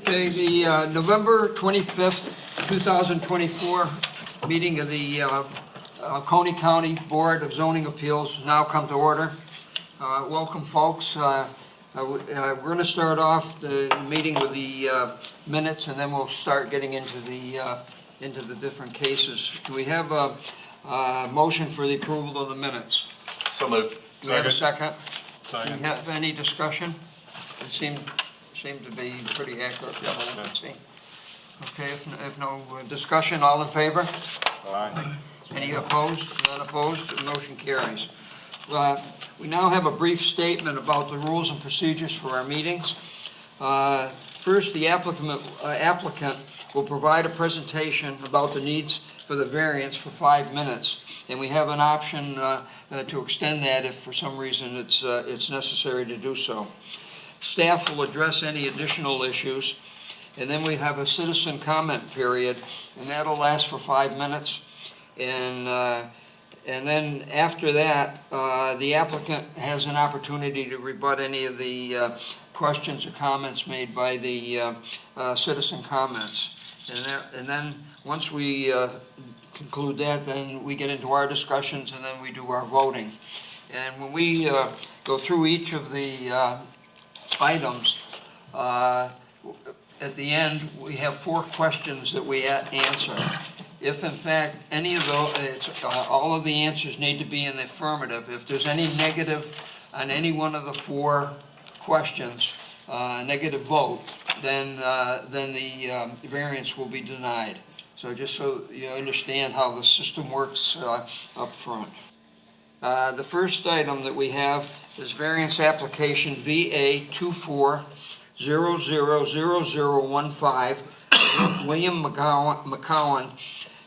Okay, the November 25th, 2024 meeting of the Coney County Board of Zoning Appeals has now come to order. Welcome, folks. We're going to start off the meeting with the minutes, and then we'll start getting into the different cases. Do we have a motion for the approval of the minutes? So moved. Do we have a second? Do Second. you have any discussion? It seemed to be pretty accurate. Yeah. Okay, if no discussion, all in favor? Aye. Any opposed? None opposed? The motion carries. We now have a brief statement about the rules and procedures for our meetings. First, the applicant will provide a presentation about the needs for the variance for 5 minutes, and we have an option to extend that if for some reason it's necessary to do so. Staff will address any additional issues, and then we have a citizen comment period, and that'll last for 5 minutes. And then after that, the applicant has an opportunity to rebut any of the questions or comments made by the citizen comments. And then once we conclude that, then we get into our discussions, and then we do our voting. And when we go through each of the items, at the end, we have 4 questions that we answer. If in fact any of those, all of the answers need to be in the affirmative. If there's any negative on any one of the 4 questions, negative vote, then the variance will be denied. So just so you understand how the system works up front. The first item that we have is variance application VA 24000015. William McCowan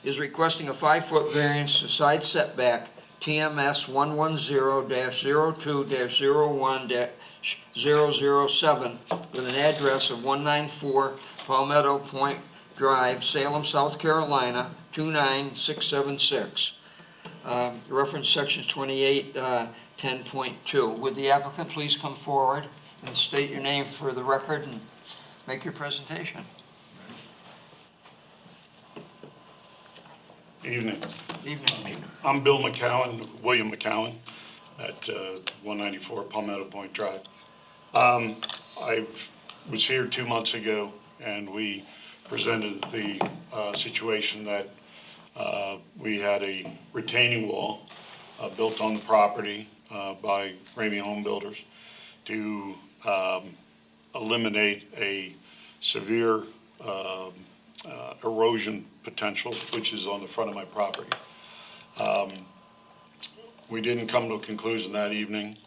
is requesting a 5-foot variance to side setback TMS 110-02-01-007 with an address of 194 Palmetto Point Drive, Salem, South Carolina 29676. Reference sections 2810.2. Would the applicant please come forward and state your name for the record and make your presentation? Evening. Evening. I'm Bill McCowan, William McCowan, at 194 Palmetto Point Drive. I was here 2 months ago, and we presented the situation that we had a retaining wall built on the property by Ramey Home Builders to eliminate a severe erosion potential, which is on the front of my property. We didn't come to a conclusion that evening,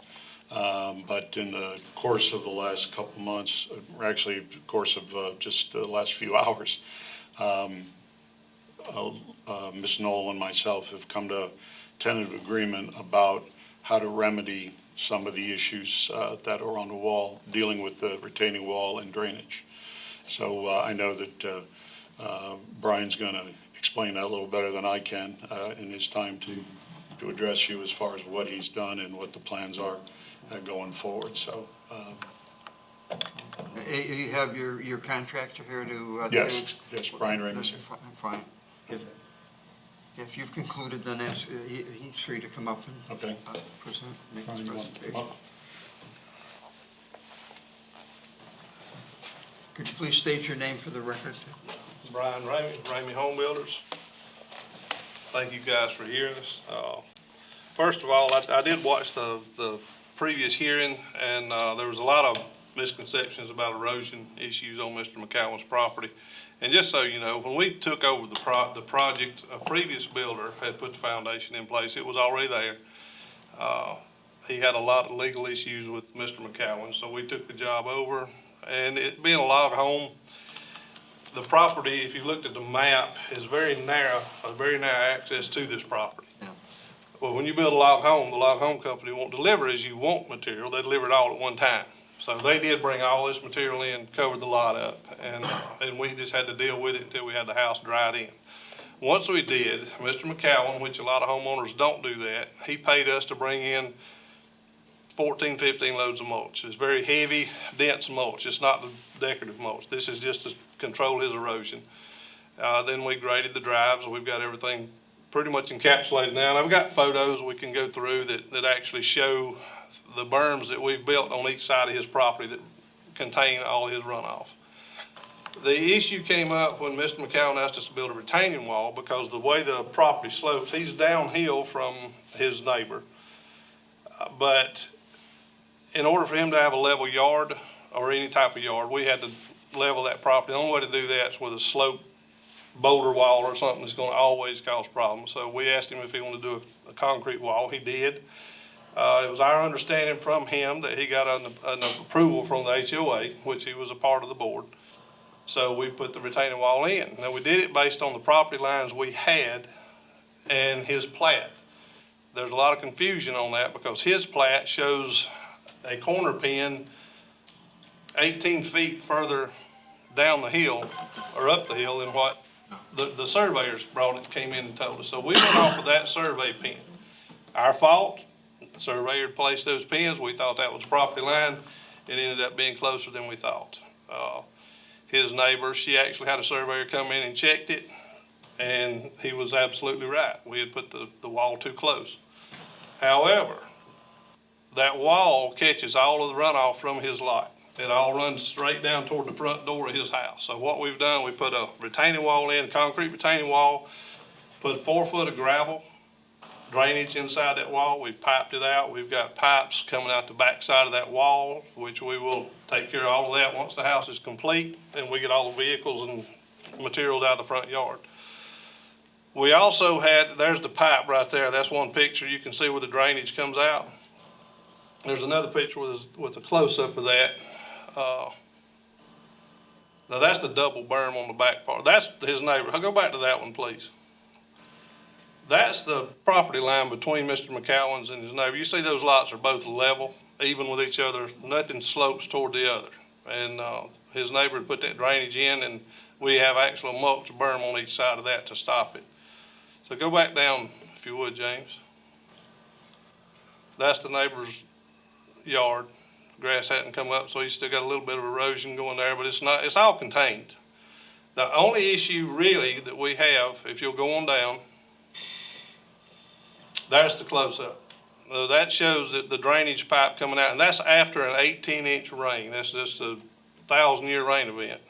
but in the course of the last couple months, or actually the course of just the last few hours, Ms. Knoll and myself have come to a tentative agreement about how to remedy some of the issues that are on the wall, dealing with the retaining wall and drainage. So I know that Brian's going to explain that a little better than I can in his time to address you as far as what he's done and what the plans are going forward. So You have your contractor here to... yes, Brian Ramey. Fine. If you've concluded, then he's free to come up and Okay. make his presentation. Could you please state your name for the record? Brian Ramey Home Builders. Thank you guys for hearing us. First of all, I did watch the previous hearing, and there was a lot of misconceptions about erosion issues on Mr. McCowan's property. And just so you know, when we took over the project, a previous builder had put the foundation in place. It was already there. He had a lot of legal issues with Mr. McCowan, so we took the job over. And it being a log home, the property, if you looked at the map, is very narrow access to this property. Yeah. Well, when you build a log home, the log home company won't deliver as you want material. They deliver it all at one time. So they did bring all this material in, covered the lot up, and we just had to deal with it until we had the house dried in. Once we did, Mr. McCowan, which a lot of homeowners don't do that, he paid us to bring in 14, 15 loads of mulch. It's very heavy, dense mulch. It's not the decorative mulch. This is just to control his erosion. Then we graded the drives. We've got everything pretty much encapsulated now. And I've got photos we can go through that actually show the berms that we've built on each side of his property that contain all his runoff. The issue came up when Mr. McCowan asked us to build a retaining wall because the way the property slopes, he's downhill from his neighbor. But in order for him to have a level yard or any type of yard, we had to level that property. The only way to do that is with a slope boulder wall or something that's going to always cause problems. So we asked him if he wanted to do a concrete wall. He did. It was our understanding from him that he got an approval from the HOA, which he was a part of the board. So we put the retaining wall in. Now, we did it based on the property lines we had and his plat. There's a lot of confusion on that because his plat shows a corner pin 18 feet further down the hill or up the hill than what the surveyors came in and told us. So we went off of that survey pin. Our fault. The surveyor placed those pins. We thought that was the property line. It ended up being closer than we thought. His neighbor, she actually had a surveyor come in and checked it, and he was absolutely right. We had put the wall too close. However, that wall catches all of the runoff from his lot. It all runs straight down toward the front door of his house. So what we've done, we put a retaining wall in, concrete retaining wall, put 4 foot of gravel drainage inside that wall. We've piped it out. We've got pipes coming out the back side of that wall, which we will take care of all of that once the house is complete and we get all the vehicles and materials out of the front yard. We also had, there's the pipe right there. That's one picture. You can see where the drainage comes out. There's another picture with a close-up of that. Now that's the double berm on the back part. That's his neighbor. Go back to that one, please. That's the property line between Mr. McCowan's and his neighbor. You see those lots are both level, even with each other. Nothing slopes toward the other. And his neighbor put that drainage in, and we have actual mulch berm on each side of that to stop it. So go back down, if you would, James. That's the neighbor's yard. Grass hadn't come up, so he's still got a little bit of erosion going there, but it's all contained. The only issue really that we have, if you'll go on down, there's the close-up. That shows that the drainage pipe coming out, and that's after an 18-inch rain. That's just a 1,000-year rain event.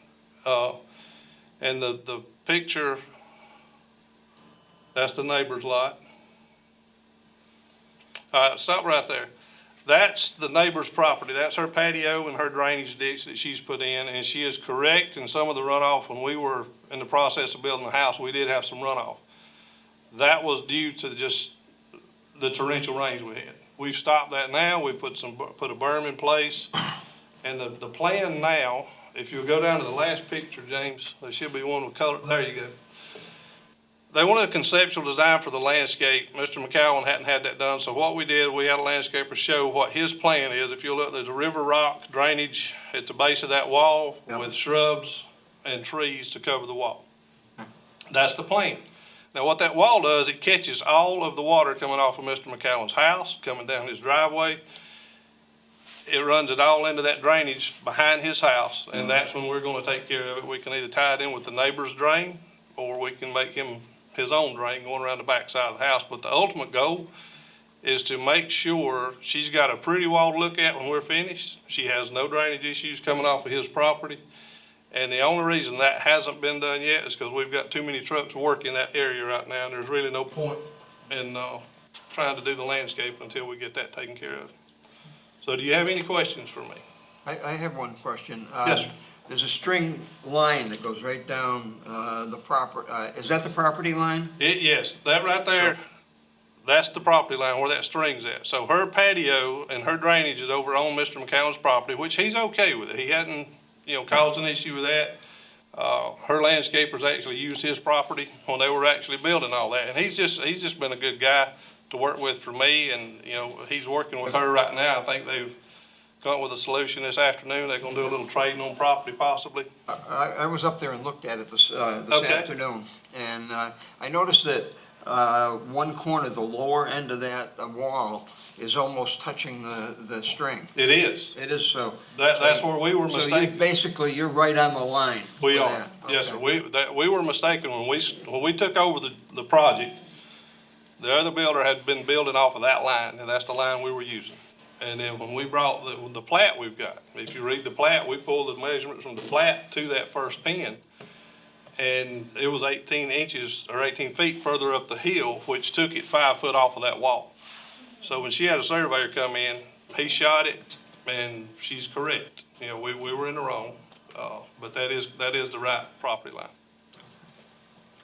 And the picture, that's the neighbor's lot. All right, stop right there. That's the neighbor's property. That's her patio and her drainage ditch that she's put in, and she is correct in some of the runoff. When we were in the process of building the house, we did have some runoff. That was due to just the torrential rains we had. We've stopped that now. We've put a berm in place. And the plan now, if you'll go down to the last picture, James, there should be one with color. There you go. They wanted a conceptual design for the landscape. Mr. McCowan hadn't had that done. So what we did, we had a landscaper show what his plan is. If you look, there's a river rock drainage at the base of that wall with shrubs and trees to cover the wall. That's the plan. Now, what that wall does, it catches all of the water coming off of Mr. McCowan's house, coming down his driveway. It runs it all into that drainage behind his house, and that's when we're going to take care of it. We can either tie it in with the neighbor's drain, or we can make him his own drain going around the back side of the house. But the ultimate goal is to make sure she's got a pretty wall to look at when we're finished. She has no drainage issues coming off of his property. And the only reason that hasn't been done yet is because we've got too many trucks working that area right now, and there's really no point in trying to do the landscape until we get that taken care of. So do you have any questions for me? I have one question. Yes, sir. There's a string line that goes right down the proper, is that the property line? Yes, that right there, that's the property line where that string's at. So her patio and her drainage is over on Mr. McCown's property, which he's okay with it. He hadn't, caused an issue with that. Her landscapers actually used his property when they were actually building all that. And he's just been a good guy to work with for me, and, he's working with her right now. I think they've come up with a solution this afternoon. They're gonna do a little trading on property possibly. I was up there and looked at it this Okay. afternoon, and I noticed that one corner, the lower end of that wall is almost touching the string. It is. It is so. That's where we were So you, mistaken. basically, you're right on the line. We for are, that. yes, sir. Okay. We were mistaken when we took over the project. The other builder had been building off of that line, and that's the line we were using. And then when we brought the plat we've got, if you read the plat, we pulled the measurements from the plat to that first pin. And it was 18 inches or 18 feet further up the hill, which took it 5 foot off of that wall. So when she had a surveyor come in, he shot it, and she's correct. You know, we were in the wrong, but that is the right property line.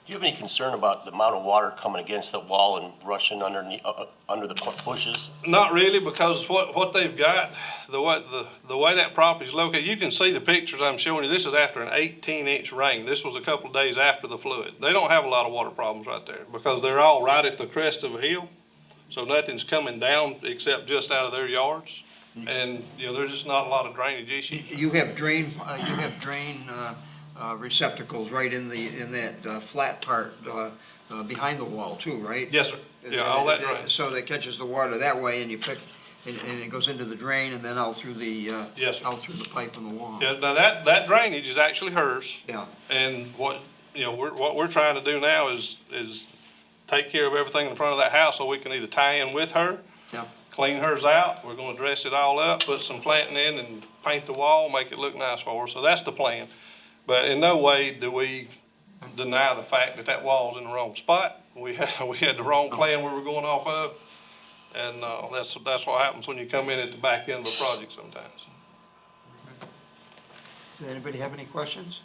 Do you have any concern about the amount of water coming against the wall and rushing under the bushes? Not really, because what they've got, the way that property's located, you can see the pictures I'm showing you. This is after an 18-inch rain. This was a couple of days after the flood. They don't have a lot of water problems right there because they're all right at the crest of a hill. So nothing's coming down except just out of their yards. And, you know, there's just not a lot of drainage issues. You have drain receptacles right in that flat part behind the wall too, right? Yes, sir. Yeah, all that drains. So that catches the water that way, and you pick, and it goes into the drain, and then out through the Yes, sir. out through the pipe in the wall. Yeah, now that drainage is actually hers. Yeah. And what we're trying to do now is take care of everything in front of that house so we can either tie in with her, Yeah. clean hers out. We're gonna dress it all up, put some planting in and paint the wall, make it look nice for her. So that's the plan. But in no way do we deny the fact that that wall's in the wrong spot. We had the wrong plan we were going off of. And, that's what happens when you come in at the back end of a project sometimes. Does anybody have any questions?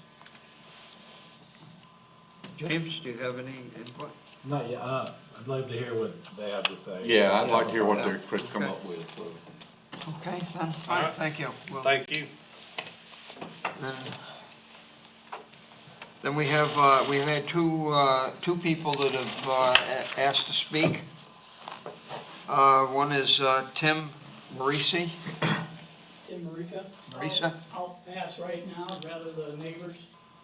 James, do you have any input? Not yet. I'd love to hear what they have to say. Yeah, I'd like to hear what they could come up with. Okay, then, All fine, right. thank you. Well, Thank you. Then we've had two people that have asked to speak. One is Tim Marisi. Tim Marika. Marisa? I'll pass right now, rather the neighbors.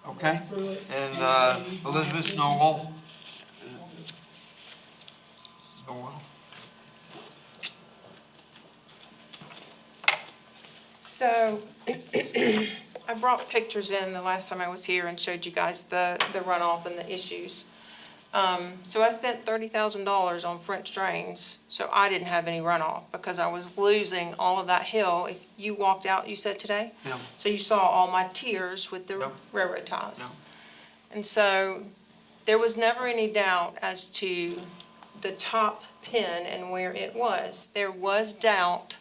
Okay. go through it. And Anybody need my Elizabeth assistance? Noel. Noel. So, I brought pictures in the last time I was here and showed you guys the runoff and the issues. So I spent $30,000 on French drains, so I didn't have any runoff because I was losing all of that hill. If you walked out, you said today? Yeah. So you saw all my tiers with the Yeah. railroad ties. And so there was never any doubt as to the top pin and where it was. There was doubt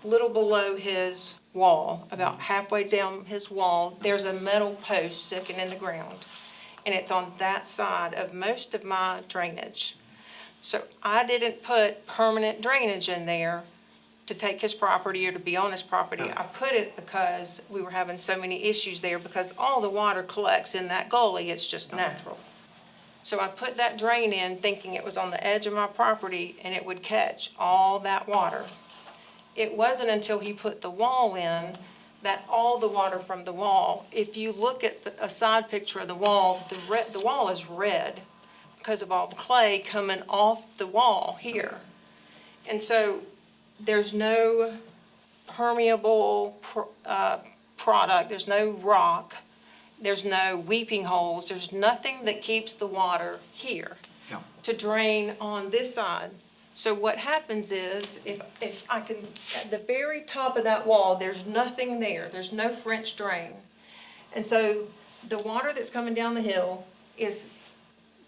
little below his wall, about halfway down his wall, there's a metal post sticking in the ground. And it's on that side of most of my drainage. So I didn't put permanent drainage in there to take his property or to be on his property. I put it because we were having so many issues there because all the water collects in that gully, it's just natural. So I put that drain in thinking it was on the edge of my property and it would catch all that water. It wasn't until he put the wall in that all the water from the wall, if you look at a side picture of the wall, the wall is red because of all the clay coming off the wall here. And so there's no permeable product, there's no rock, there's no weeping holes, there's nothing that keeps the water here Yeah. to drain on this side. So what happens is, if I can, at the very top of that wall, there's nothing there, there's no French drain. And so the water that's coming down the hill is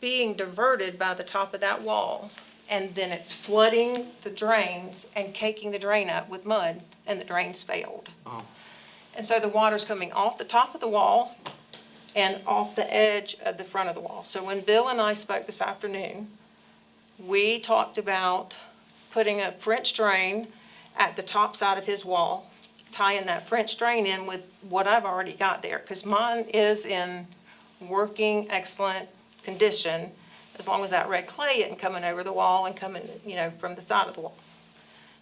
being diverted by the top of that wall, and then it's flooding the drains and caking the drain up with mud, and the drains failed. Oh. And so the water's coming off the top of the wall and off the edge of the front of the wall. So when Bill and I spoke this afternoon, we talked about putting a French drain at the top side of his wall, tying that French drain in with what I've already got there, because mine is in working, excellent condition, as long as that red clay isn't coming over the wall and coming, from the side of the wall.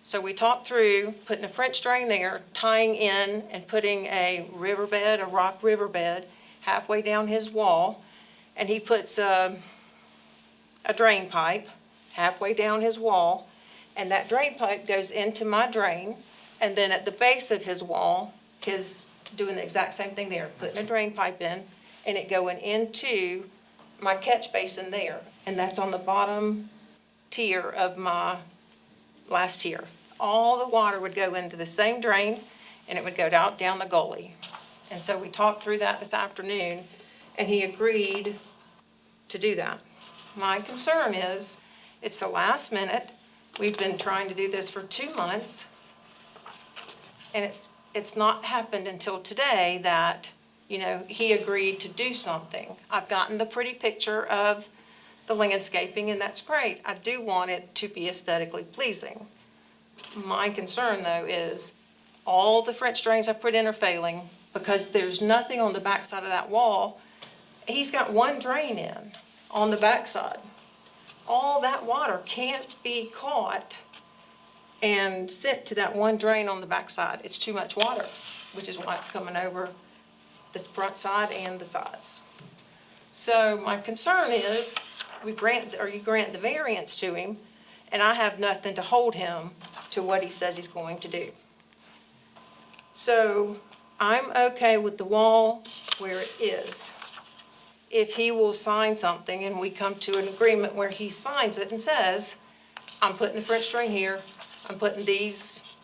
So we talked through putting a French drain there, tying in and putting a riverbed, a rock riverbed, halfway down his wall, and he puts a drain pipe halfway down his wall, and that drain pipe goes into my drain, and then at the base of his wall, doing the exact same thing there, putting a drain pipe in, and it going into my catch basin there, and that's on the bottom tier of my last tier. All the water would go into the same drain, and it would go down the gully. And so we talked through that this afternoon, and he agreed to do that. My concern is, it's the last minute, we've been trying to do this for 2 months, and it's not happened until today that, he agreed to do something. I've gotten the pretty picture of the landscaping, and that's great. I do want it to be aesthetically pleasing. My concern, though, is all the French drains I put in are failing because there's nothing on the backside of that wall. He's got one drain in on the backside. All that water can't be caught and sent to that one drain on the backside. It's too much water, which is why it's coming over the front side and the sides. So my concern is, you grant the variance to him, and I have nothing to hold him to what he says he's going to do. So I'm okay with the wall where it is. If he will sign something and we come to an agreement where he signs it and says, I'm putting the French drain here, I'm putting these,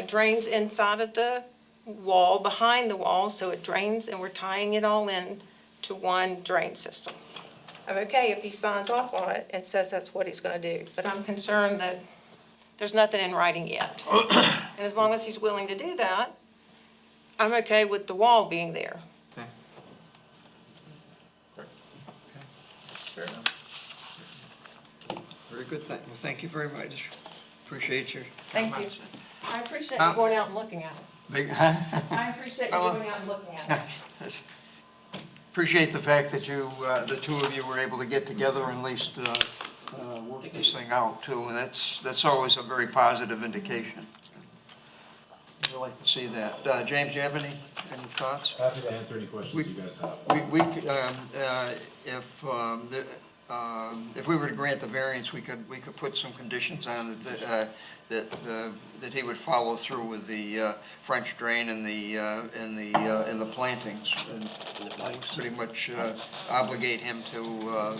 drains inside of the wall, behind the wall, so it drains, and we're tying it all in to one drain system. I'm okay if he signs off on it and says that's what he's gonna do, but I'm concerned that there's nothing in writing yet. And as long as he's willing to do that, I'm okay with the wall being there. Fair enough. Very good, well, thank you very much. Appreciate your Thank you. comments. I appreciate you going out and looking at it. I appreciate you Well, going out and looking at it. Appreciate the fact that the two of you were able to get together and at least work this thing out too, and that's always a very positive indication. I like to see that. James, do you have any thoughts? Happy to answer any questions you guys have. If we were to grant the variance, we could put some conditions on it that he would follow through with the French drain and the plantings, and pretty much obligate him to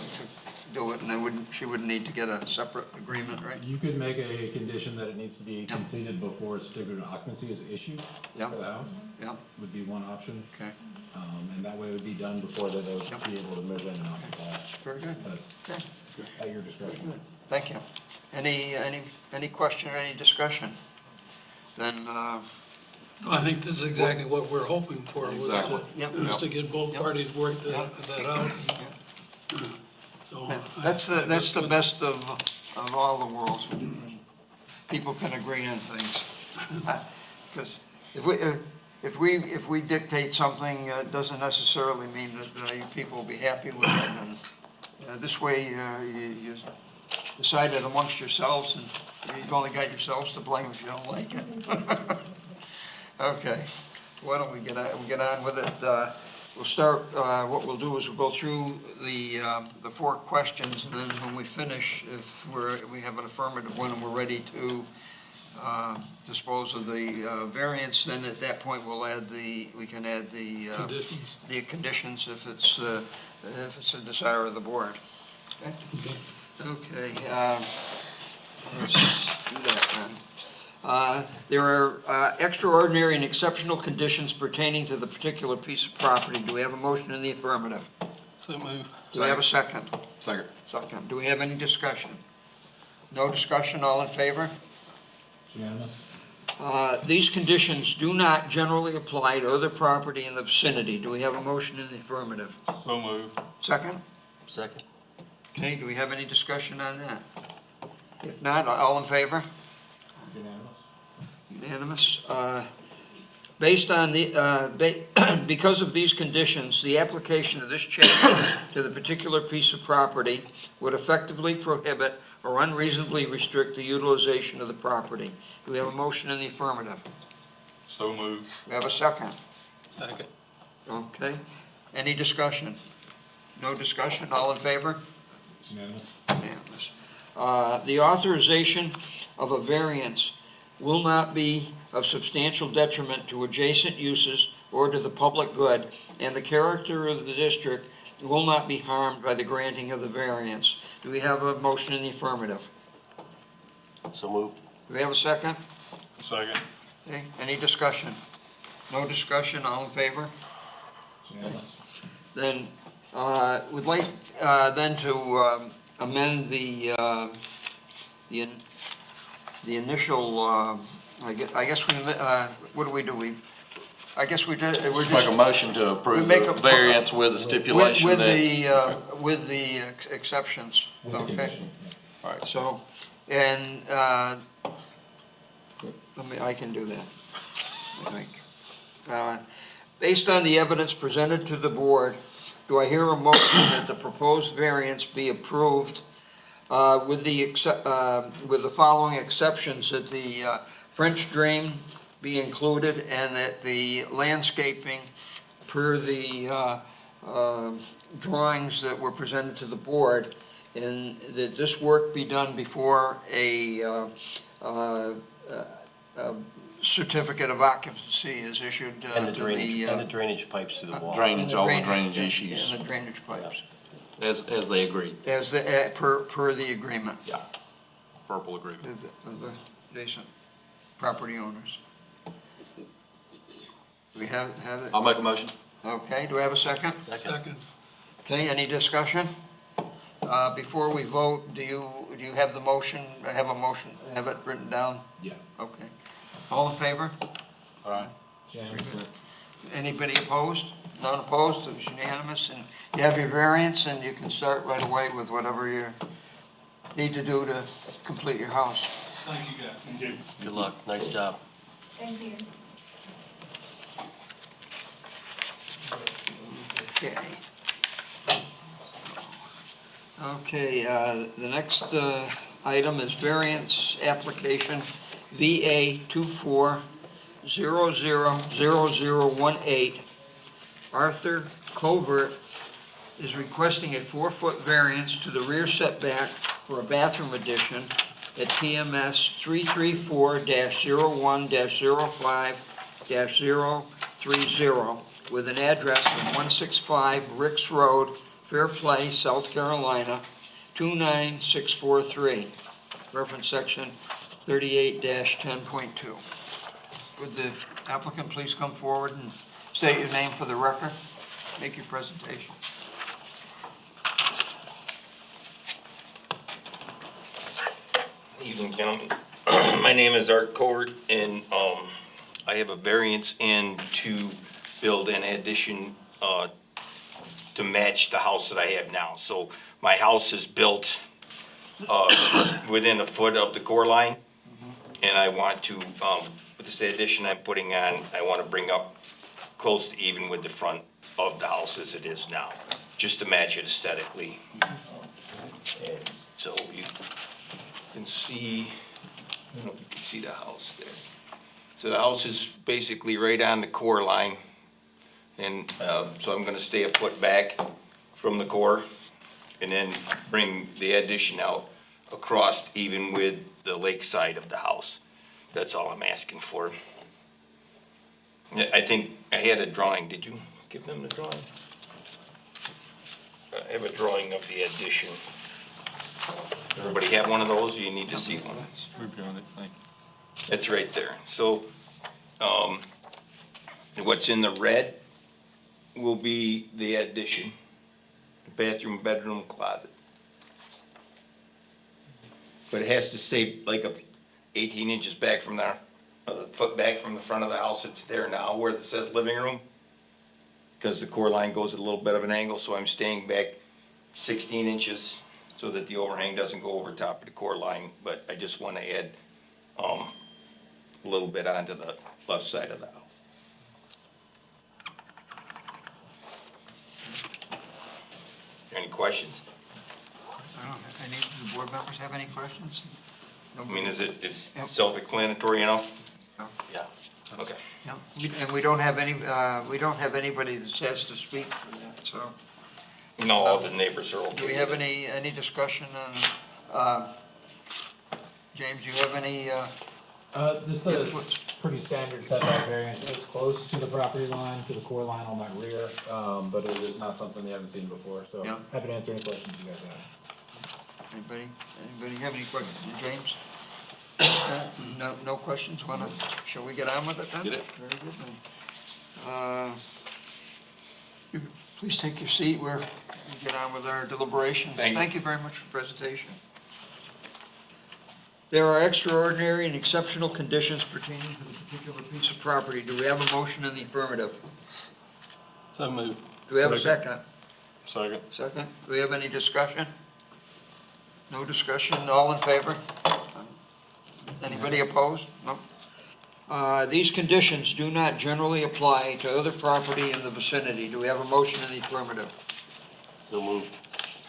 do it, and then she wouldn't need to get a separate agreement, right? You could make a condition that it needs to be completed before a certificate of occupancy is issued Yeah. for the house. Yeah. Would be one option. Okay, And that way it would be done before they would be able to move in and occupy. very good. But Okay. at your discretion. Thank you. Any question or any discussion? Then, I think this is exactly what we're hoping for, Exactly. is to get both Yep. parties work that out. So, that's the best of all the worlds. People can agree on things. Because if we dictate something, it doesn't necessarily mean that people will be happy with it. And this way, you decide it amongst yourselves, and you've only got yourselves to blame if you don't like it. Okay, why don't we get on with it? We'll start, what we'll do is we'll go through the 4 questions, and then when we finish, if we have an affirmative one and we're ready to dispose of the variance, then at that point we can add the conditions. the conditions if it's a desire of the board. Okay, let's do that then. There are extraordinary and exceptional conditions pertaining to the particular piece of property. Do we have a motion in the affirmative? So move. Do we have a second? Second. Second. Do we have any discussion? No discussion, all in favor? It's unanimous? These conditions do not generally apply to other property in the vicinity. Do we have a motion in the affirmative? So move. Second? Second. Okay, do we have any discussion on that? If not, all in favor? Unanimous? Unanimous. Based on because of these conditions, the application of this chapter to the particular piece of property would effectively prohibit or unreasonably restrict the utilization of the property. Do we have a motion in the affirmative? So move. We have a second. Second. Okay. Any discussion? No discussion, all in favor? It's unanimous. Unanimous. The authorization of a variance will not be of substantial detriment to adjacent uses or to the public good, and the character of the district will not be harmed by the granting of the variance. Do we have a motion in the affirmative? So moved. Do we have a second? Second. Okay, any discussion? No discussion, all in favor? It's unanimous. Then, would like, then to amend the initial, I guess we, what do? I guess we're Make just. a motion to approve We make the a- variance with the stipulation With that. with the exceptions, With the okay? condition, yeah. All right, so, and, I can do that, I think. Based on the evidence presented to the board, do I hear a motion that the proposed variance be approved with the following exceptions, that the French drain be included and that the landscaping per the drawings that were presented to the board, and that this work be done before a certificate of occupancy is issued And the to drainage, and the drainage pipes to the wall. Drainage, all the drainage yeah, issues, And the drainage pipes, as they agreed, as the, per the agreement verbal agreement. of the adjacent property owners. Do we have it? I'll make a motion. Okay, do we have a second? Second. Okay, any discussion? Before we vote, do you have the motion, have it written down? Yeah. Okay. All in favor? It's unanimous. Anybody opposed? None opposed, it was unanimous, and you have your variance, and you can start right away with whatever you need to do to complete your house. Thank you, guys. Thank you. Good luck, nice job. Thank you. Okay. Okay, the next item is variance application VA 24000018. Arthur Covert is requesting a 4-foot variance to the rear setback for a bathroom addition at TMS 334-01-05-030 with an address of 165 Ricks Road, Fair Play, South Carolina, 29643, reference section 38-10.2. Would the applicant please come forward and state your name for the record? Make your presentation. Evening, gentlemen. My name is Art Covert, and I have a variance in to build an addition to match the house that I have now. So my house is built within a foot of the core line, and I want to, with this addition I'm putting on, I want to bring up close to even with the front of the house as it is now, just to match it aesthetically. And so you can see, I don't know if you can see the house there. So the house is basically right on the core line, and so I'm gonna stay a foot back from the core, and then bring the addition out across even with the lake side of the house. That's all I'm asking for. I think I had a drawing, did you give them the drawing? I have a drawing of the addition. Everybody have one of those, or you need to see one? We've got it, thank It's right there. So, what's in the red will be the addition, the bathroom, bedroom, closet. But it has to stay like 18 inches back from there, a foot back from the front of the house. It's there now where it says living room. Because the core line goes at a little bit of an angle, so I'm staying back 16 inches so that the overhang doesn't go over top of the core line. But I just want to add, a little bit onto the left side of the house. Any questions? I don't know, any of the board members have any questions? I mean, is it Yep. self-explanatory enough? Yeah. Okay. No, and we don't have anybody that has to speak for that, so. No, all the neighbors are okay. Do we have any discussion on, James, do you have any, This is pretty standard setback variance. It's close to the property line, to the core line on my rear, but it is not something they haven't seen before, so Yeah. happy to answer any questions you guys have. anybody have any questions? James? No questions? Shall we get on with it then? Get it. Very good then. You please take your seat. We get on with our deliberations. Thank you. Thank you very much for the presentation. There are extraordinary and exceptional conditions pertaining to the particular piece of property. Do we have a motion in the affirmative? So moved. Do we have a second? Second. Second. Do we have any discussion? No discussion, all in favor? Anybody opposed? No. These conditions do not generally apply to other property in the vicinity. Do we have a motion in the affirmative? So moved.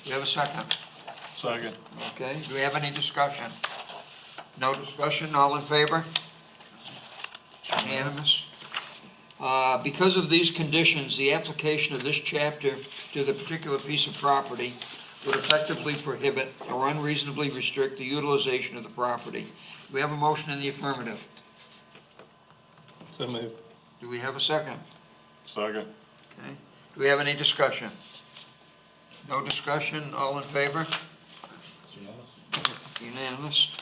Do we have a second? Second. Okay, do we have any discussion? No discussion, all in favor? Unanimous. Because of these conditions, the application of this chapter to the particular piece of property would effectively prohibit or unreasonably restrict the utilization of the property. Do we have a motion in the affirmative? So moved. Do we have a second? Second. Okay. Do we have any discussion? No discussion, all in favor? It's unanimous. Unanimous.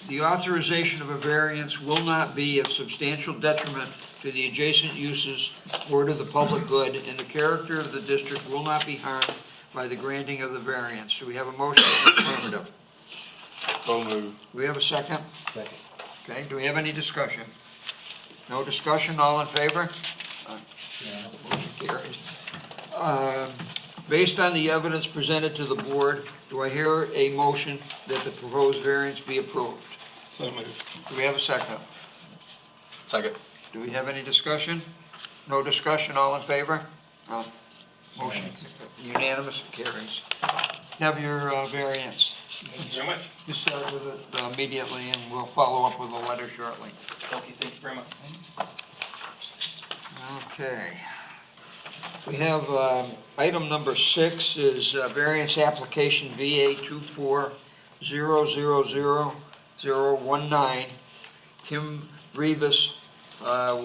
The authorization of a variance will not be of substantial detriment to the adjacent uses or to the public good, and the character of the district will not be harmed by the granting of the variance. Do we have a motion in the affirmative? So moved. Do we have a second? Second. Okay, do we have any discussion? No discussion, all in favor? Unanimous. Motion carries. Based on the evidence presented to the board, do I hear a motion that the proposed variance be approved? So moved. Do we have a second? Second. Do we have any discussion? No discussion, all in favor? No. Motion unanimous, carries. Have your variance. Thank you very much. You start with it immediately, and we'll follow up with a letter shortly. Okay, thank you very much. Okay. We have, item number 6 is variance application VA 2400019. Tim Rivas,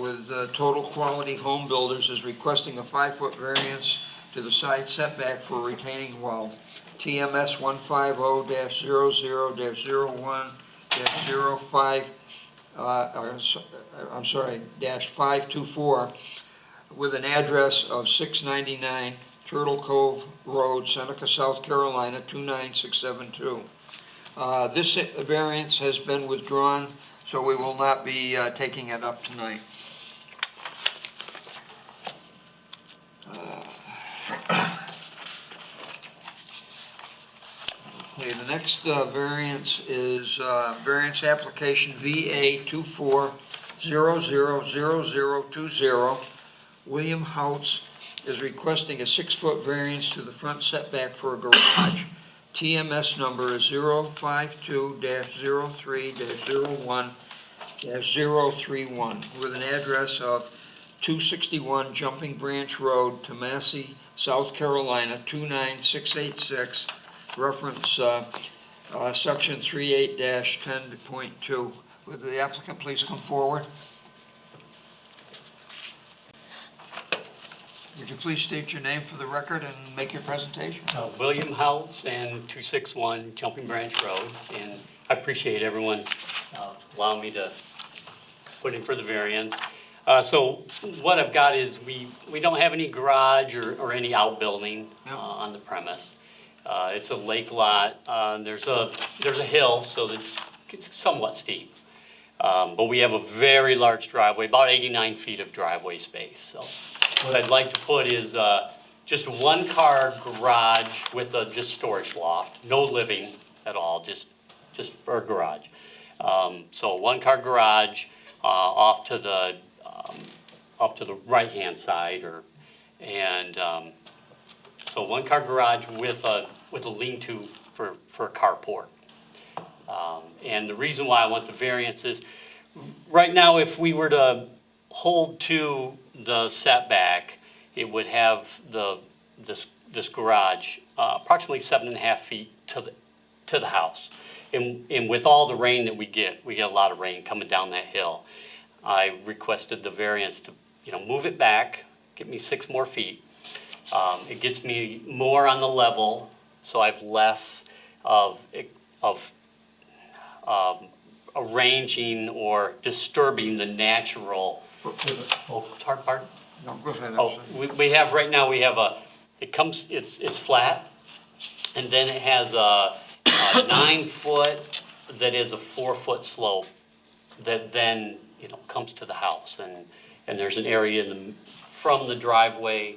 with Total Quality Home Builders, is requesting a 5-foot variance to the side setback for a retaining wall. TMS 150-00-01-05, -524, with an address of 699 Turtle Cove Road, Seneca, South Carolina, 29672. This variance has been withdrawn, so we will not be taking it up tonight. Okay, the next variance is variance application VA 2400020. William Houts is requesting a 6-foot variance to the front setback for a garage. TMS number is 052-03-01-031, with an address of 261 Jumping Branch Road, Tomassi, South Carolina, 29686, reference section 38-10.2. Would the applicant please come forward? Would you please state your name for the record and make your presentation? William House and 261 Jumping Branch Road, and I appreciate everyone allowing me to put in for the variance. So what I've got is we don't have any garage or any outbuilding on the premise. It's a lake lot. There's a hill, so it's somewhat steep. But we have a very large driveway, about 89 feet of driveway space. So what I'd like to put is just a 1-car garage with a just storage loft, no living at all, just for a garage. So 1-car garage off to the right-hand side, so 1-car garage with a lean-to for a carport. And the reason why I want the variance is, right now, if we were to hold to the setback, it would have the this garage, approximately 7.5 feet to the house. And with all the rain that we get a lot of rain coming down that hill. I requested the variance to, move it back, give me 6 more feet. It gets me more on the level, so I have less of arranging or disturbing the natural. Pardon? No, go ahead. Oh, we have, right now, it's flat, and then it has a 9 foot that is a 4 foot slope that then, comes to the house, and there's an area from the driveway,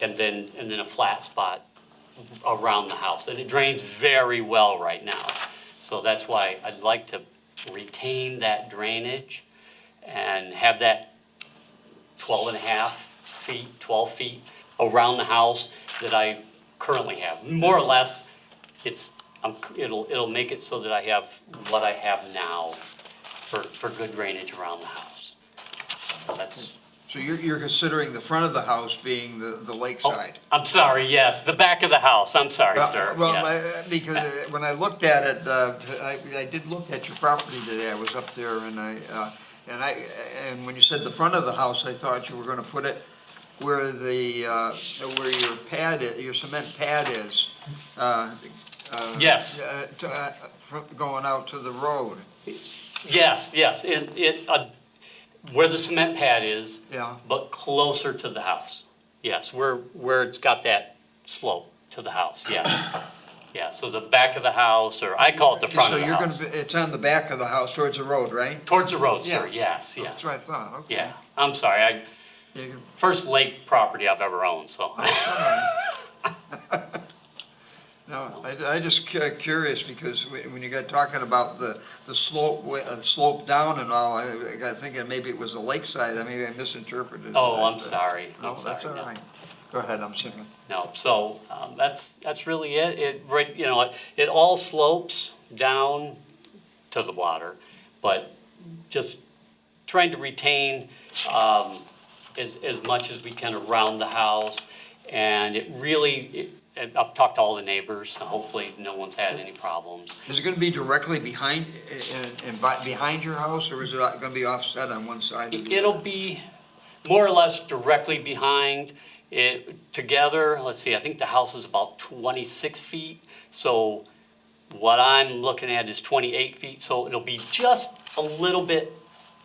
and then a flat spot around the house, and it drains very well right now. So that's why I'd like to retain that drainage and have that 12 feet around the house that I currently have. More or less, it'll make it so that I have what I have now for good drainage around the house. So that's. So you're considering the front of the house being the lakeside? I'm sorry, yes, the back of the house, I'm sorry, Well, sir. Well, yes. because when I looked at it, I did look at your property today, I was up there, and when you said the front of the house, I thought you were gonna put it where where your pad, your cement pad is. Yes. Going out to the road. Yes, where the cement pad is, Yeah. but closer to the house. Yes, where it's got that slope to the house, yes. Yeah, so the back of the house, or I call it the front of the house. So it's on the back of the house towards the road, right? Towards the road, sir, Yeah. yes. That's what I thought, okay. Yeah, I'm sorry, first lake property I've ever owned, so. No, I just curious, because when you got talking about the slope down and all, I got thinking maybe it was the lakeside, maybe I misinterpreted. Oh, that, I'm sorry. No, I'm that's sorry, all no. right. Go ahead, I'm sorry. No, so, that's really it. It all slopes down to the water, but just trying to retain, as much as we can around the house. And I've talked to all the neighbors, hopefully no one's had any problems. Is it gonna be directly behind your house, or is it gonna be offset on one side? It'll be more or less directly behind it together. Let's see, I think the house is about 26 feet. So what I'm looking at is 28 feet. So it'll be just a little bit,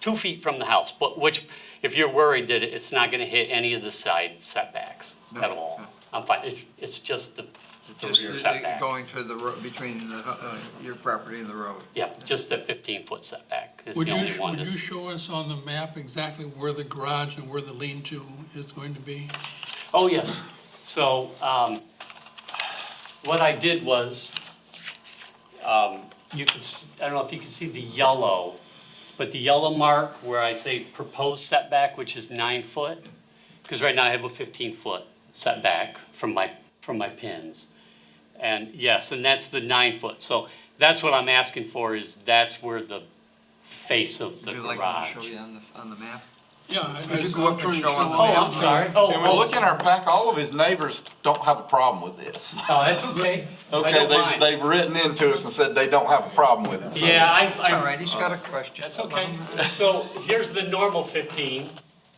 2 feet from the house, but which, if you're worried that it's not gonna hit any of the side setbacks at all. I'm fine. It's just the rear setback. Going to the road, between your property and the road. Yeah, just the 15-foot setback is Would the only you, one. would you show us on the map exactly where the garage and where the lean-to is going to be? Oh, yes. So, what I did was, I don't know if you can see the yellow, but the yellow mark where I say proposed setback, which is 9 foot, because right now I have a 15-foot setback from my pins. And yes, and that's the 9 foot. So that's what I'm asking for, is that's where the face of the Would garage. you like me to show you on the map? Yeah. Could you go up and show on the Oh, map? I'm sorry. Can we look in our pack? All of his neighbors don't have a problem with this. Oh, that's okay. I Okay, don't mind. they've written into us and said they don't have a problem with it. So- Yeah, It's all right, he's got a question. That's okay. So here's the normal 15,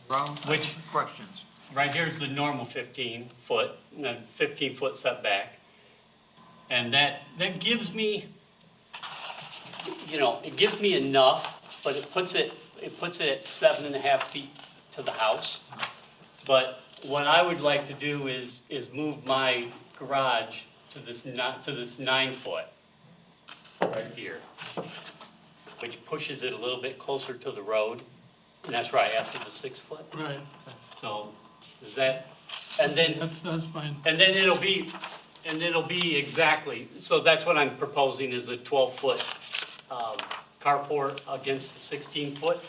Well, Which- questions? right here's the normal 15-foot, 15-foot setback. And that gives me, it gives me enough, but it puts it at 7.5 feet to the house. But what I would like to do is move my garage to this 9 foot right here, which pushes it a little bit closer to the road. And that's why I asked for the 6 foot. Right, So is that, and then, that's fine. and then it'll be exactly, so that's what I'm proposing is a 12-foot carport against the 16-foot.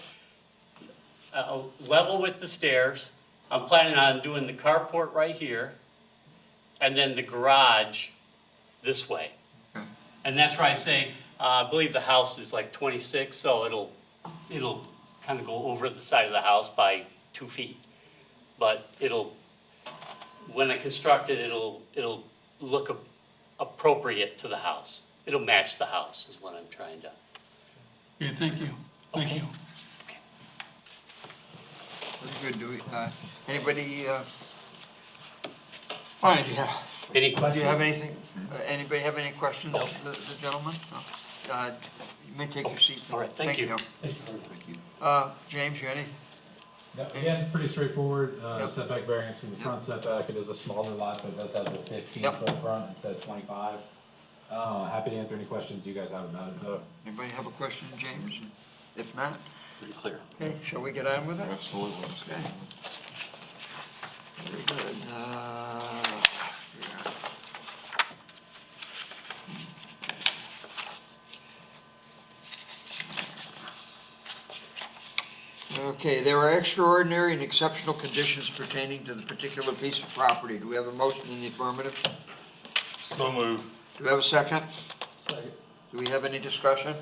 Level with the stairs. I'm planning on doing the carport right here, and then the garage this way. Okay. And that's where I say, I believe the house is like 26, so it'll kind of go over the side of the house by 2 feet. But when I construct it, it'll look appropriate to the house. It'll match the house is what I'm trying to. Okay, thank you, thank you. Very good, Dewey. Anybody, all right, yeah. Any Do questions? you have anything, anybody have any questions, the gentleman? No. You may take your seat. All right, thank you. Thank you very much. James, you any? No, again, pretty straightforward, Yep. setback variance from the front setback, it is a smaller lot, so it does have the 15 Yep. foot front instead of 25. Happy to answer any questions you guys have about it, though. Anybody have a question, James? If not, Pretty clear. okay, shall we get on with it? Absolutely. Okay. Very good. Okay, there are extraordinary and exceptional conditions pertaining to the particular piece of property. Do we have a motion in the affirmative? So moved. Do we have a second? Second. Do we have any discussion?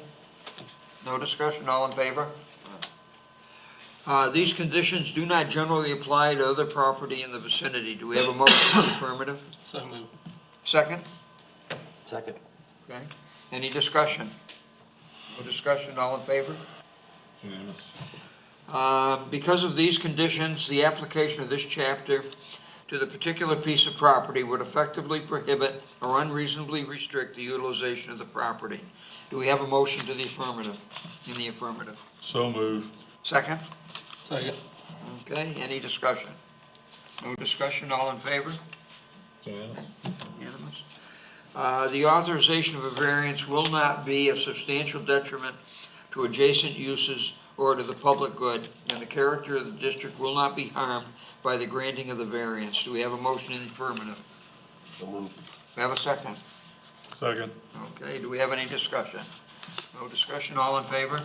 No discussion, all in favor? These conditions do not generally apply to other property in the vicinity. Do we have a motion in the affirmative? So moved. Second? Second. Okay. Any discussion? No discussion, all in favor? Unanimous. Because of these conditions, the application of this chapter to the particular piece of property would effectively prohibit or unreasonably restrict the utilization of the property. Do we have a motion to the affirmative, in the affirmative? So moved. Second? Second. Okay, any discussion? No discussion, all in favor? Unanimous. Unanimous. The authorization of a variance will not be of substantial detriment to adjacent uses or to the public good, and the character of the district will not be harmed by the granting of the variance. Do we have a motion in the affirmative? So moved. We have a second. Second. Okay, do we have any discussion? No discussion, all in favor?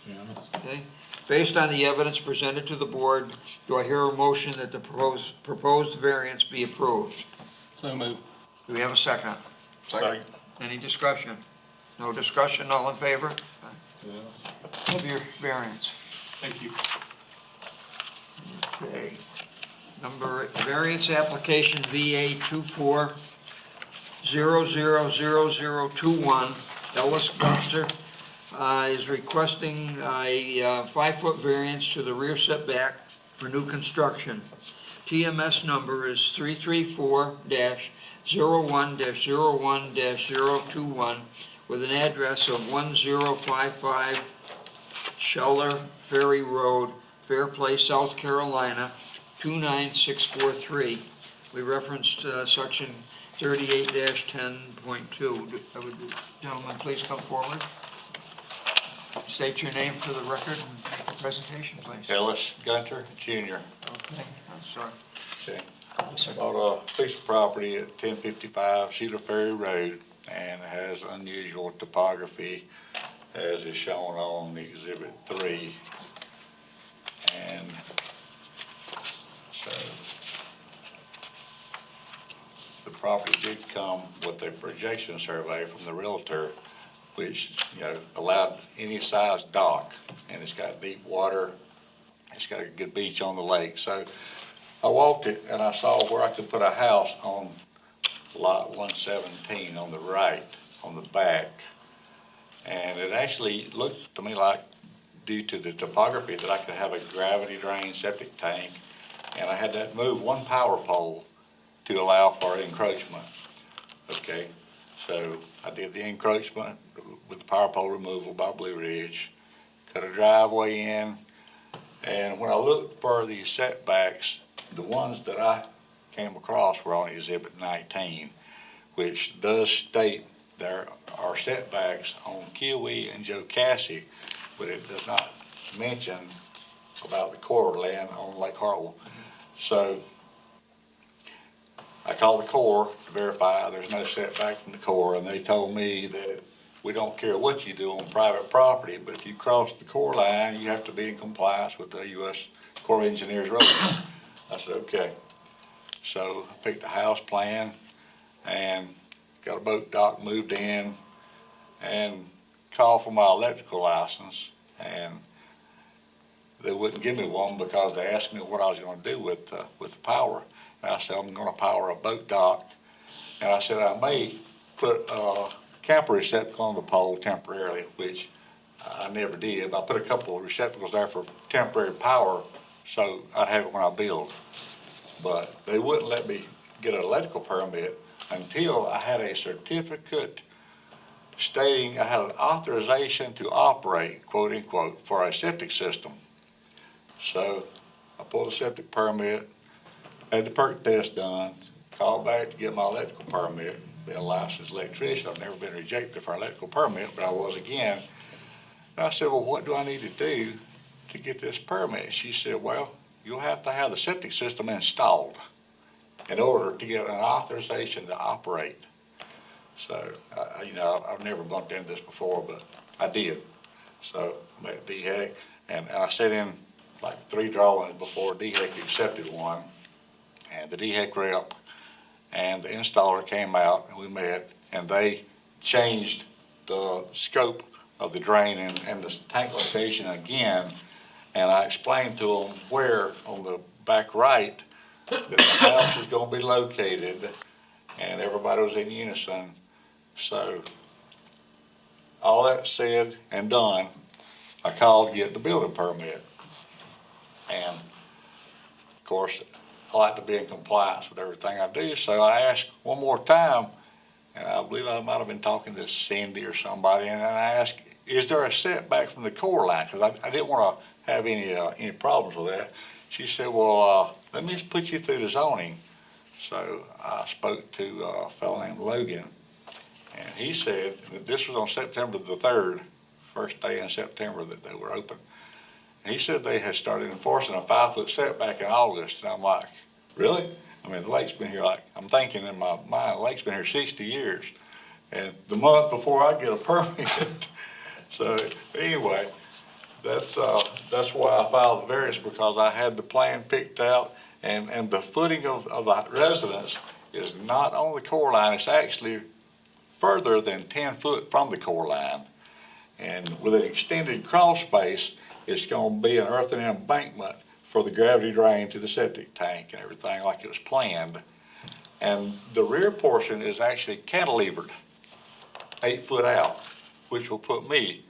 Unanimous. Okay. Based on the evidence presented to the board, do I hear a motion that the proposed variance be approved? So moved. Do we have a second? Second. Any discussion? No discussion, all in favor? Unanimous. Have your variance. Thank you. Okay. Variance application VA 24000021, Ellis Gunster, is requesting a 5-foot variance to the rear setback for new construction. TMS number is 334-01-01-021 with an address of 1055 Scheller Ferry Road, Fair Play, South Carolina, 29643. We referenced section 38-10.2. Would the gentleman please come forward? State your name for the record and make the presentation, please. Ellis Gunter Jr. Okay, I'm sorry. Okay. Yes, sir. Bought a piece of property at 1055 Cedar Ferry Road, and it has unusual topography as is shown on the Exhibit 3. And so the property did come with a projection survey from the realtor, which, allowed any size dock, and it's got deep water. It's got a good beach on the lake. So I walked it and I saw where I could put a house on lot 117 on the right, on the back. And it actually looked to me like, due to the topography, that I could have a gravity drain septic tank. And I had to move one power pole to allow for encroachment. Okay, so I did the encroachment with the power pole removal by Blue Ridge, cut a driveway in, and when I looked for the setbacks, the ones that I came across were on Exhibit 19, which does state there are setbacks on Kiowee and Jocassee, but it does not mention about the Corps land on Lake Hartwell. So I called the Corps to verify there's no setback from the Corps, and they told me that we don't care what you do on private property, but if you cross the Corps line, you have to be in compliance with the U.S. Corps of Engineers rules. I said, okay. So I picked a house plan and got a boat dock moved in and called for my electrical license. And they wouldn't give me one because they asked me what I was gonna do with the power. And I said, I'm gonna power a boat dock. And I said, I may put a camper receptacle on the pole temporarily, which I never did. I put a couple of receptacles there for temporary power, so I'd have it when I build. But they wouldn't let me get an electrical permit until I had a certificate stating I had an authorization to operate, quote unquote, for a septic system. So I pulled a septic permit, had the perk test done, called back to get my electrical permit, been a licensed electrician. I've never been rejected for an electrical permit, but I was again. And I said, well, what do I need to do to get this permit? She said, well, you'll have to have the septic system installed in order to get an authorization to operate. So, I've never bumped into this before, but I did. So I met DHEC, and I sent in like 3 drawings before DHEC accepted one. And the DHEC rep and the installer came out, and we met, and they changed the scope of the drain and the tank location again. And I explained to them where on the back right that the house is gonna be located, and everybody was in unison. So, all that said and done, I called to get the building permit. And, of course, I like to be in compliance with everything I do, so I asked one more time, and I believe I might have been talking to Cindy or somebody, and I asked, is there a setback from the core line? Because I didn't want to have any problems with that. She said, well, let me just put you through the zoning. So I spoke to a fellow named Logan, and he said that this was on September the 3rd, first day in September that they were open. And he said they had started enforcing a 5-foot setback in August, and I'm like, really? I mean, the lake's been here I'm thinking in my mind, the lake's been here 60 years, and the month before I get a permit. So anyway, that's why I filed the variance, because I had the plan picked out, and the footing of the residence is not on the core line, it's actually further than 10 foot from the core line. And with an extended crawl space, it's gonna be an earthen embankment for the gravity drain to the septic tank and everything like it was planned. And the rear portion is actually cantilevered 8 foot out, which will put me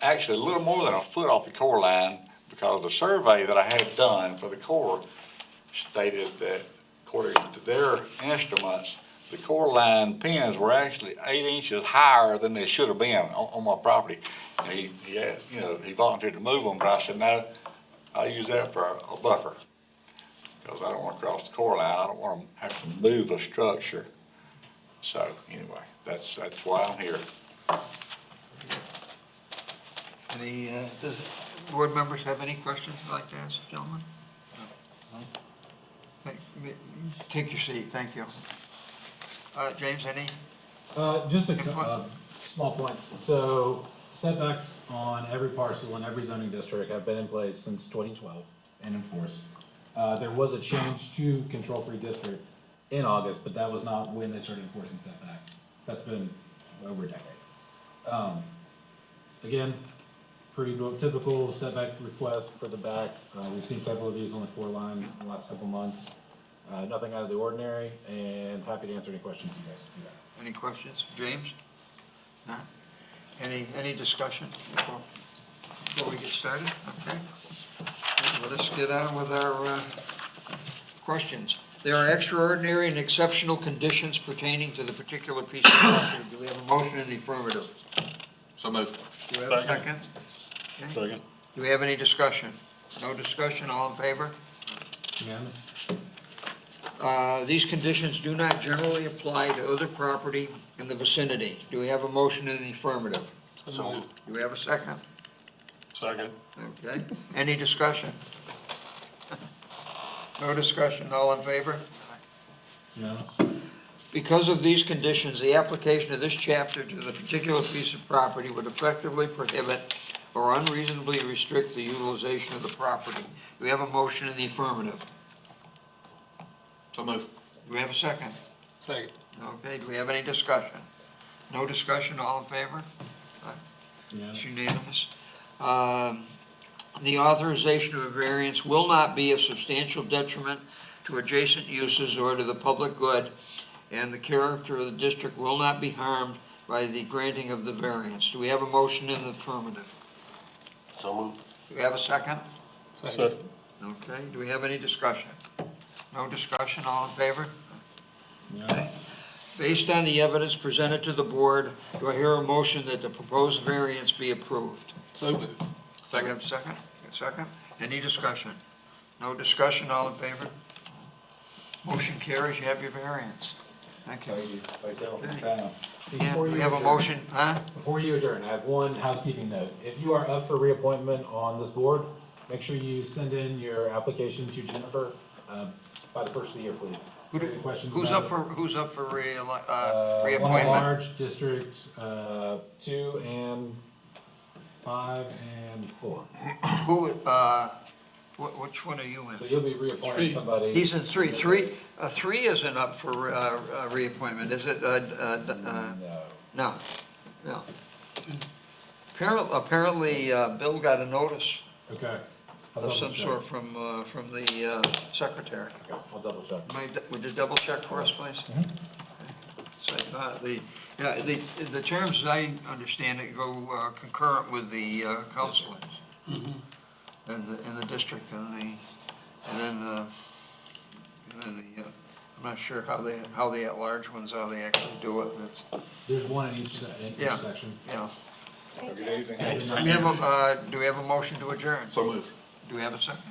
actually a little more than a foot off the core line, because the survey that I had done for the core stated that according to their instruments, the core line pins were actually 8 inches higher than they should have been on my property. And he volunteered to move them, but I said, no, I'll use that for a buffer, because I don't want to cross the core line. I don't want to have to move a structure. So anyway, that's why I'm here. Does board members have any questions they'd like to ask, gentlemen? No. Take your seat, thank you. James, any? Just a small points. So setbacks on every parcel in every zoning district have been in place since 2012 and enforced. There was a change to control-free district in August, but that was not when they started enforcing setbacks. That's been over a decade. Again, pretty typical setback request for the back. We've seen several of these on the core line in the last couple months. Nothing out of the ordinary, and happy to answer any questions you guys do have. Any questions? James? No? Any discussion before we get started? Okay. Let us get on with our questions. There are extraordinary and exceptional conditions pertaining to the particular piece of property. Do we have a motion in the affirmative? So moved. Do we have a second? Okay. Second. Do we have any discussion? No discussion, all in favor? Unanimous? These conditions do not generally apply to other property in the vicinity. Do we have a motion in the affirmative? So moved. Do we have a second? Second. Okay. Any discussion? No discussion, all in favor? Unanimous? Because of these conditions, the application of this chapter to the particular piece of property would effectively prohibit or unreasonably restrict the utilization of the property. Do we have a motion in the affirmative? So moved. Do we have a second? Second. Okay, do we have any discussion? No discussion, all in favor? Unanimous? It's unanimous. the authorization of a variance will not be a substantial detriment to adjacent uses or to the public good, and the character of the district will not be harmed by the granting of the variance. Do we have a motion in the affirmative? So moved. Do we have a second? Second. Okay, do we have any discussion? No discussion, all in favor? Okay. Based on the evidence presented to the board, do I hear a motion that the proposed variance be approved? So moved. Do we have a second? A second? Any discussion? No discussion, all in favor? Motion carries, you have your variance. Thank you. Yeah, Before we you have a adjourn- motion, huh? Before you adjourn, I have one housekeeping note. If you are up for reappointment on this board, make sure you send in your application to Jennifer by the first of the year, please. Any questions Who's about up it? for One reappointment? at large, District 2 and 5 and 4. Who, which one are you So in? you'll be reappointing somebody. He's in three. Three isn't up for reappointment, is it? No. No. Apparently, Bill got a notice Okay. I'll of double some check. sort from the secretary. Okay, I'll double check. Would you double check for us, please? So, the terms, as I understand it, go concurrent with the council and the district and then I'm not sure how the at-large ones, how they actually do it. That's, There's one in each Yeah. section. yeah. Good evening. Do we have a motion to adjourn? So moved. Do we have a second?